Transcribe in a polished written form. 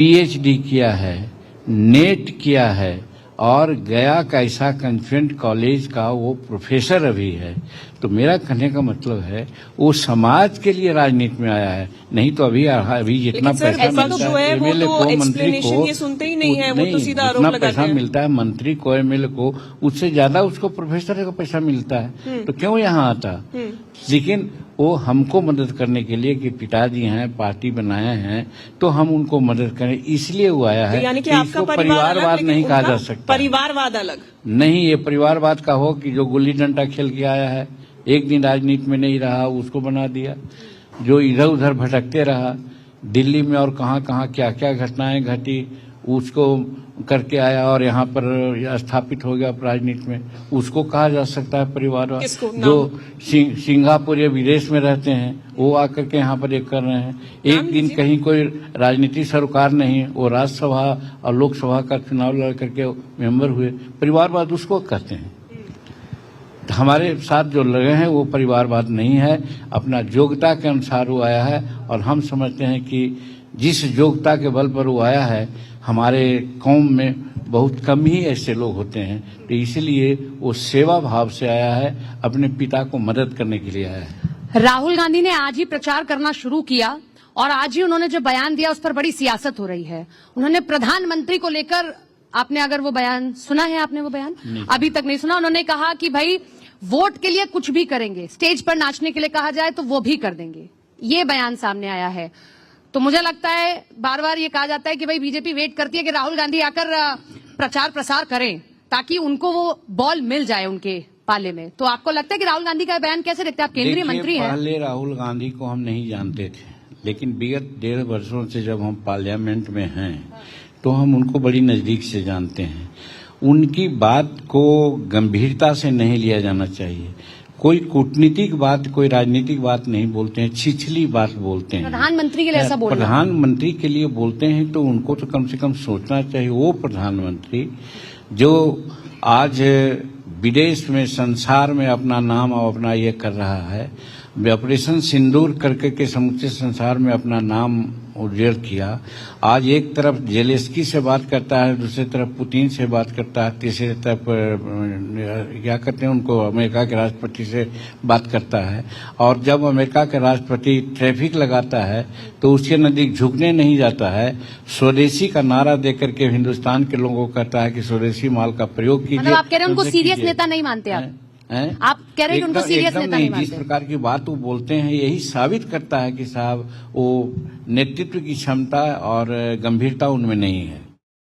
PhD किया है, net किया है और गया का ऐसा कॉन्वेंट कॉलेज का वो प्रोफेसर अभी है। तो मेरा कहने का मतलब है वो समाज के लिए राजनीति में आया है, नहीं तो अभी जितना पैसा मिलता है एमएलए को, मंत्री को, ये सुनते ही नहीं है, वो तो सीधा आरोप लगाते हैं। पैसा मिलता है मंत्री को, एमएलए को, उससे ज्यादा उसको प्रोफेसर का पैसा मिलता है, तो क्यों यहाँ आता? लेकिन वो हमको मदद करने के लिए कि पिताजी हैं, पार्टी बनाए हैं, तो हम उनको मदद करें, इसलिए वो आया है। यानी कि आपका परिवारवाद नहीं कहा जा सकता। परिवारवाद अलग नहीं, ये परिवारवाद का हो कि जो गुल्ली डंडा खेल के आया है, एक दिन राजनीति में नहीं रहा, उसको बना दिया। जो इधर उधर भटकते रहा, दिल्ली में और कहाँ कहाँ क्या क्या घटनाएं घटी, उसको करके आया और यहाँ पर स्थापित हो गया राजनीति में, उसको कहा जा सकता है परिवारवाद? जो सिंगापुर या विदेश में रहते हैं वो आकर के यहाँ पर एक कर रहे हैं, एक दिन कहीं कोई राजनीतिक सरोकार नहीं, वो राज्यसभा और लोकसभा का चुनाव लड़ करके मेंबर हुए, परिवारवाद उसको कहते हैं। हमारे साथ जो लगे हैं वो परिवारवाद नहीं है, अपना योग्यता के अनुसार वो आया है। और हम समझते हैं कि जिस योग्यता के बल पर वो आया है, हमारे कौम में बहुत कम ही ऐसे लोग होते हैं, तो इसलिए वो सेवा भाव से आया है, अपने पिता को मदद करने के लिए आया है। राहुल गांधी ने आज ही प्रचार करना शुरू किया और आज ही उन्होंने जो बयान दिया उस पर बड़ी सियासत हो रही है। उन्होंने प्रधानमंत्री को लेकर, आपने अगर वो बयान सुना है, आपने वो बयान अभी तक नहीं सुना, उन्होंने कहा कि भाई वोट के लिए कुछ भी करेंगे, स्टेज पर नाचने के लिए कहा जाए तो वो भी कर देंगे, ये बयान सामने आया है। तो मुझे लगता है बार बार ये कहा जाता है कि भाई बीजेपी वेट करती है कि राहुल गांधी आकर प्रचार प्रसार करें ताकि उनको वो बॉल मिल जाए उनके पाले में। तो आपको लगता है कि राहुल गांधी का बयान कैसे देखते हैं? आप केंद्रीय मंत्री हैं। पहले राहुल गांधी को हम नहीं जानते थे, लेकिन विगत 1.5 वर्षों से जब हम पार्लियामेंट में हैं तो हम उनको बड़ी नजदीक से जानते हैं। उनकी बात को गंभीरता से नहीं लिया जाना चाहिए। कोई कूटनीतिक बात, कोई राजनीतिक बात नहीं बोलते हैं, छिछली बात बोलते हैं। प्रधानमंत्री के लिए ऐसा बोलना, प्रधानमंत्री के लिए बोलते हैं तो उनको तो कम से कम सोचना चाहिए। वो प्रधानमंत्री जो आज विदेश में, संसार में अपना नाम और अपना ये कर रहा है, ऑपरेशन सिंदूर करके के समूचे संसार में अपना नाम उज्जवल किया। आज एक तरफ जेलेस्की से बात करता है, दूसरी तरफ पुतिन से बात करता है, तीसरी तरफ क्या करते हैं उनको, अमेरिका के राष्ट्रपति से बात करता है। और जब अमेरिका के राष्ट्रपति ट्रैफिक लगाता है तो उसके नजदीक झुकने नहीं जाता है, स्वदेशी का नारा देकर के हिंदुस्तान के लोगों को कहता है कि स्वदेशी माल का प्रयोग कीजिए। मतलब आप कह रहे हैं उनको सीरियस नेता नहीं मानते आप कह रहे हैं उनको सीरियस नेता नहीं मानते। जिस प्रकार की बात वो बोलते हैं यही साबित करता है कि साहब वो नेतृत्व की क्षमता और गंभीरता उनमें नहीं है।